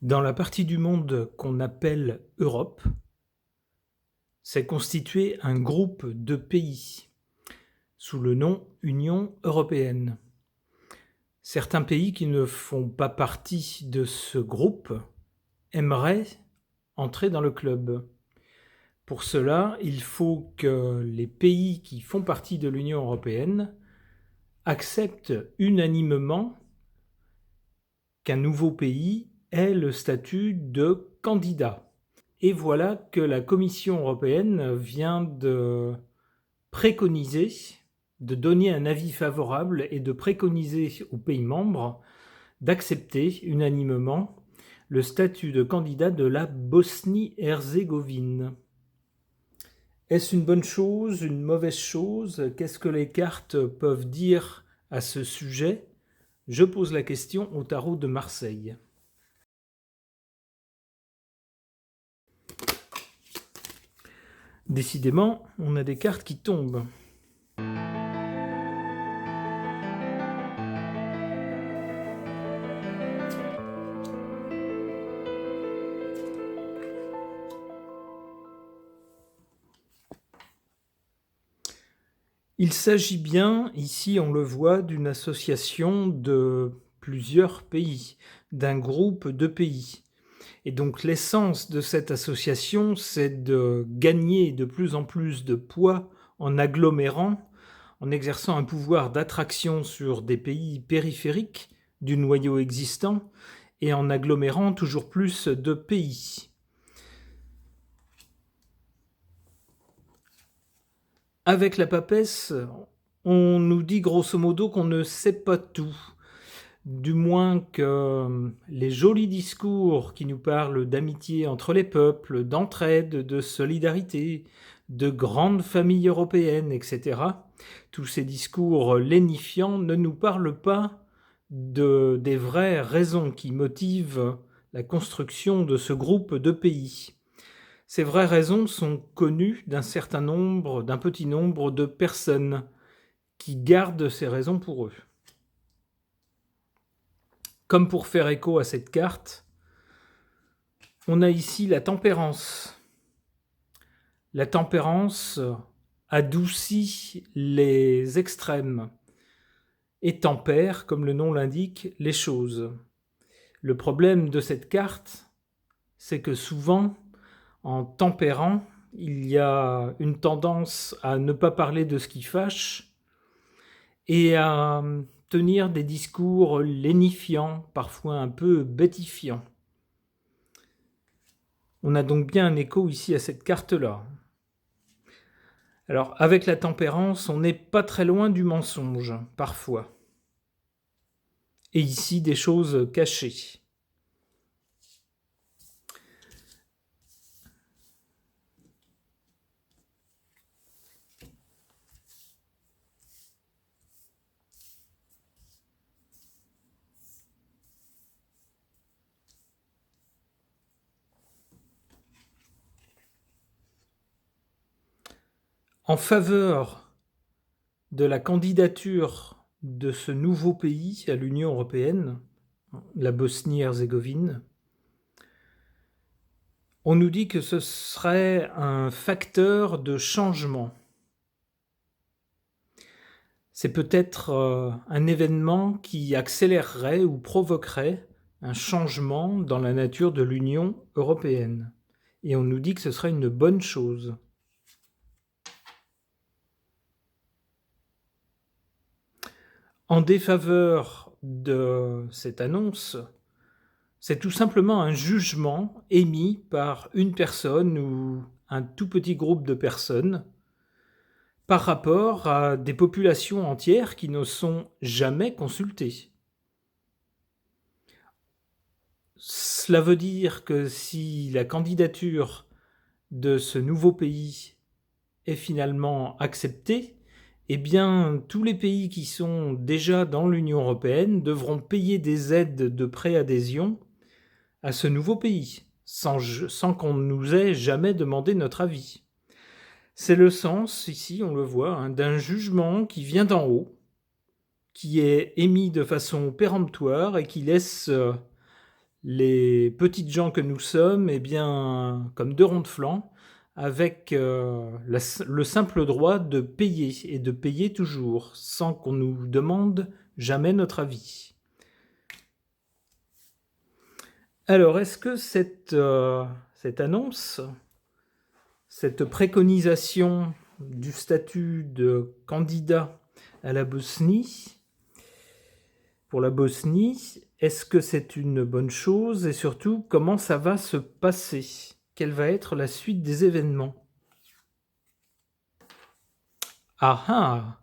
Dans la partie du monde qu'on appelle Europe, s'est constitué un groupe de pays sous le nom Union européenne. Certains pays qui ne font pas partie de ce groupe aimeraient entrer dans le club. Pour cela, il faut que les pays qui font partie de l'Union européenne acceptent unanimement qu'un nouveau pays ait le statut de candidat. Et voilà que la Commission européenne vient de préconiser, de donner un avis favorable et de préconiser aux pays membres d'accepter unanimement le statut de candidat de la Bosnie-Herzégovine. Est-ce une bonne chose, une mauvaise chose? Qu'est-ce que les cartes peuvent dire à ce sujet? Je pose la question au tarot de Marseille. Décidément, on a des cartes qui tombent. Il s'agit bien, ici on le voit, d'une association de plusieurs pays, d'un groupe de pays. Et donc l'essence de cette association, c'est de gagner de plus en plus de poids en agglomérant, en exerçant un pouvoir d'attraction sur des pays périphériques du noyau existant et en agglomérant toujours plus de pays. Avec la papesse, on nous dit grosso modo qu'on ne sait pas tout. Du moins que les jolis discours qui nous parlent d'amitié entre les peuples, d'entraide, de solidarité, de grandes familles européennes, etc., tous ces discours lénifiants ne nous parlent pas des vraies raisons qui motivent la construction de ce groupe de pays. Ces vraies raisons sont connues d'un petit nombre de personnes qui gardent ces raisons pour eux. Comme pour faire écho à cette carte, on a ici la tempérance. La tempérance adoucit les extrêmes et tempère, comme le nom l'indique, les choses. Le problème de cette carte, c'est que souvent, en tempérant, il y a une tendance à ne pas parler de ce qui fâche et à tenir des discours lénifiants, parfois un peu bêtifiants. On a donc bien un écho ici à cette carte-là. Alors, avec la tempérance, on n'est pas très loin du mensonge, parfois. Et ici, des choses cachées. En faveur de la candidature de ce nouveau pays à l'Union européenne, la Bosnie-Herzégovine, on nous dit que ce serait un facteur de changement. C'est peut-être un événement qui accélérerait ou provoquerait un changement dans la nature de l'Union européenne. Et on nous dit que ce serait une bonne chose. En défaveur de cette annonce, c'est tout simplement un jugement émis par une personne ou un tout petit groupe de personnes par rapport à des populations entières qui ne sont jamais consultées. Cela veut dire que si la candidature de ce nouveau pays est finalement acceptée, eh bien, tous les pays qui sont déjà dans l'Union européenne devront payer des aides de préadhésion à ce nouveau pays, sans qu'on nous ait jamais demandé notre avis. C'est le sens, ici, on le voit, d'un jugement qui vient d'en haut, qui est émis de façon péremptoire et qui laisse les petites gens que nous sommes, eh bien, comme deux ronds de flanc, avec le simple droit de payer, et de payer toujours, sans qu'on nous demande jamais notre avis. Alors, est-ce que cette annonce, cette préconisation du statut de candidat à la Bosnie, pour la Bosnie, est-ce que c'est une bonne chose et surtout, comment ça va se passer? Quelle va être la suite des événements? Ah ah!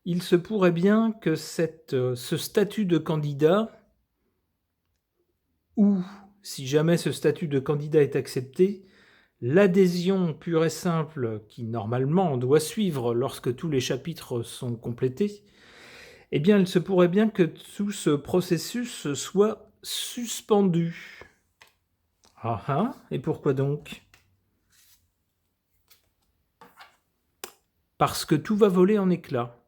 Il se pourrait bien que ce statut de candidat, ou si jamais ce statut de candidat est accepté, l'adhésion pure et simple qui normalement doit suivre lorsque tous les chapitres sont complétés, eh bien il se pourrait bien que tout ce processus soit suspendu. Ah ah! Et pourquoi donc? Parce que tout va voler en éclats.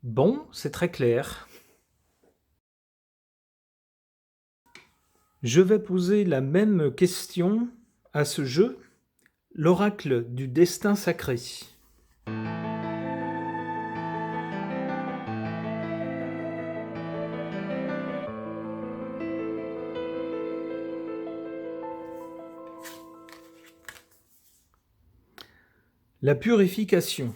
Bon, c'est très clair. Je vais poser la même question à ce jeu, l'oracle du destin sacré. La purification.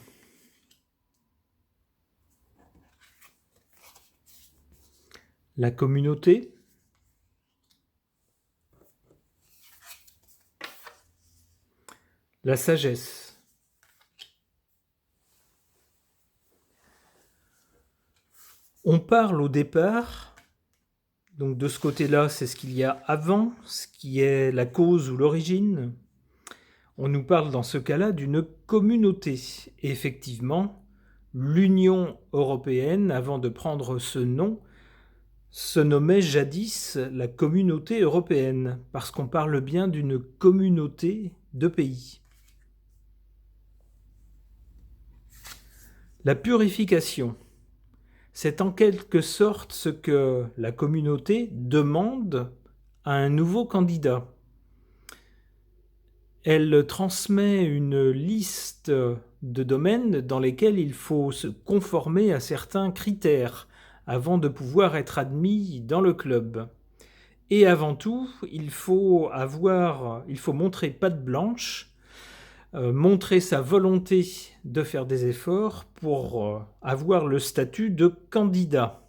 La communauté. La sagesse. On parle au départ, donc de ce côté-là, c'est ce qu'il y a avant, ce qui est la cause ou l'origine. On nous parle dans ce cas-là d'une communauté. Et effectivement, l'Union européenne, avant de prendre ce nom, se nommait jadis la Communauté européenne, parce qu'on parle bien d'une communauté de pays. La purification, c'est en quelque sorte ce que la communauté demande à un nouveau candidat. Elle transmet une liste de domaines dans lesquels il faut se conformer à certains critères avant de pouvoir être admis dans le club. Et avant tout, il faut montrer patte blanche, montrer sa volonté de faire des efforts pour avoir le statut de candidat.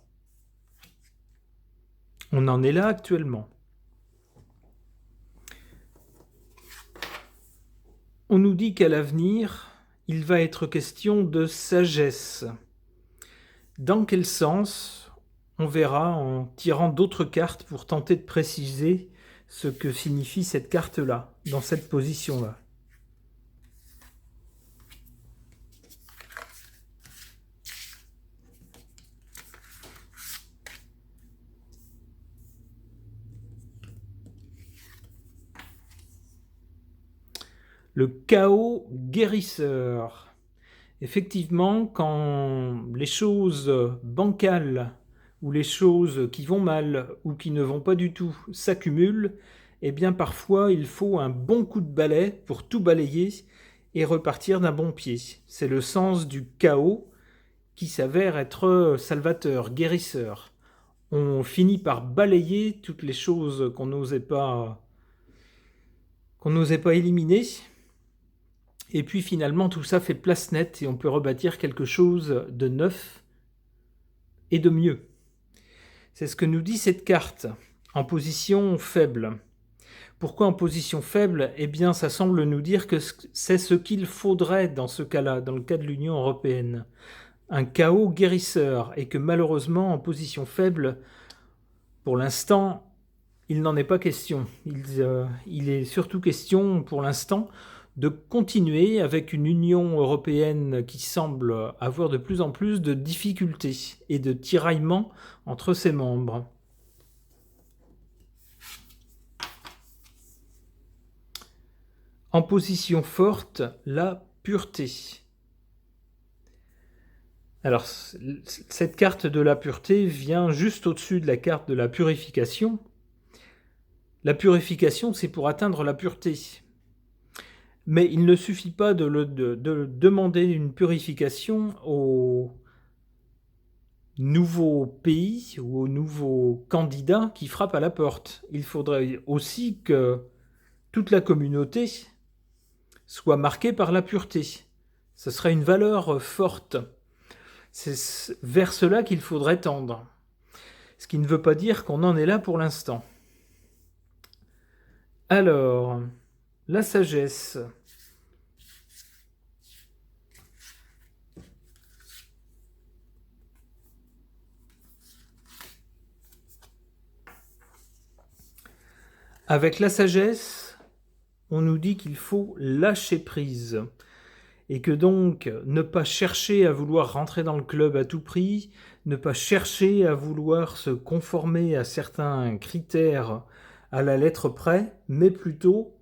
On en est là actuellement. On nous dit qu'à l'avenir, il va être question de sagesse. Dans quel sens? On verra en tirant d'autres cartes pour tenter de préciser ce que signifie cette carte-là, dans cette position-là. Le chaos guérisseur. Effectivement, quand les choses bancales ou les choses qui vont mal ou qui ne vont pas du tout s'accumulent, eh bien parfois il faut un bon coup de balai pour tout balayer et repartir d'un bon pied. C'est le sens du chaos qui s'avère être salvateur, guérisseur. On finit par balayer toutes les choses qu'on n'osait pas éliminer. Et puis finalement, tout ça fait place nette et on peut rebâtir quelque chose de neuf et de mieux. C'est ce que nous dit cette carte, en position faible. Pourquoi en position faible? Eh bien, ça semble nous dire que c'est ce qu'il faudrait dans ce cas-là, dans le cas de l'Union européenne. Un chaos guérisseur, et que malheureusement, en position faible, pour l'instant, il n'en est pas question. Il est surtout question, pour l'instant, de continuer avec une Union européenne qui semble avoir de plus en plus de difficultés et de tiraillements entre ses membres. En position forte, la pureté. Alors, cette carte de la pureté vient juste au-dessus de la carte de la purification. La purification, c'est pour atteindre la pureté. Mais il ne suffit pas de demander une purification aux nouveaux pays ou aux nouveaux candidats qui frappent à la porte. Il faudrait aussi que toute la communauté soit marquée par la pureté. Ce serait une valeur forte. C'est vers cela qu'il faudrait tendre. Ce qui ne veut pas dire qu'on en est là pour l'instant. Alors, la sagesse. Avec la sagesse, on nous dit qu'il faut lâcher prise. Et que donc, ne pas chercher à vouloir rentrer dans le club à tout prix, ne pas chercher à vouloir se conformer à certains critères à la lettre près, mais plutôt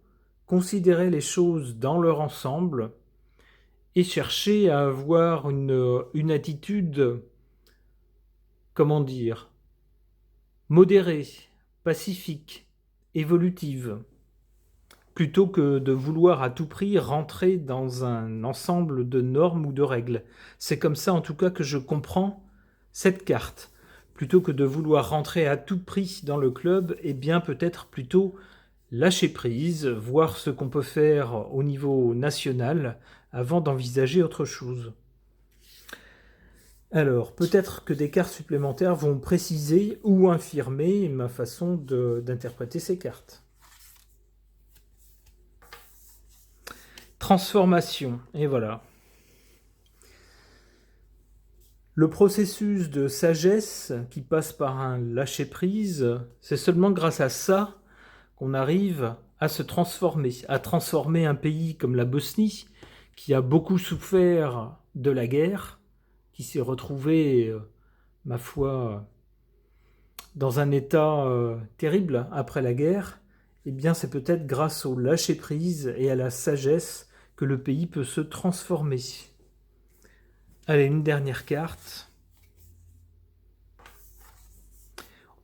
considérer les choses dans leur ensemble et chercher à avoir une attitude, comment dire, modérée, pacifique, évolutive, plutôt que de vouloir à tout prix rentrer dans un ensemble de normes ou de règles. C'est comme ça en tout cas que je comprends cette carte. Plutôt que de vouloir rentrer à tout prix dans le club, eh bien peut-être plutôt lâcher prise, voir ce qu'on peut faire au niveau national avant d'envisager autre chose. Alors, peut-être que des cartes supplémentaires vont préciser ou infirmer ma façon d'interpréter ces cartes. Transformation, et voilà. Le processus de sagesse qui passe par un lâcher-prise, c'est seulement grâce à ça qu'on arrive à se transformer, à transformer un pays comme la Bosnie, qui a beaucoup souffert de la guerre, qui s'est retrouvé, ma foi, dans un état terrible après la guerre. Eh bien, c'est peut-être grâce au lâcher-prise et à la sagesse que le pays peut se transformer. Allez, une dernière carte.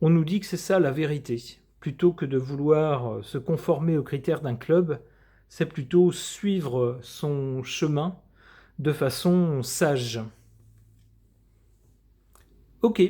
On nous dit que c'est ça la vérité. Plutôt que de vouloir se conformer aux critères d'un club, c'est plutôt suivre son chemin de façon sage. Ok.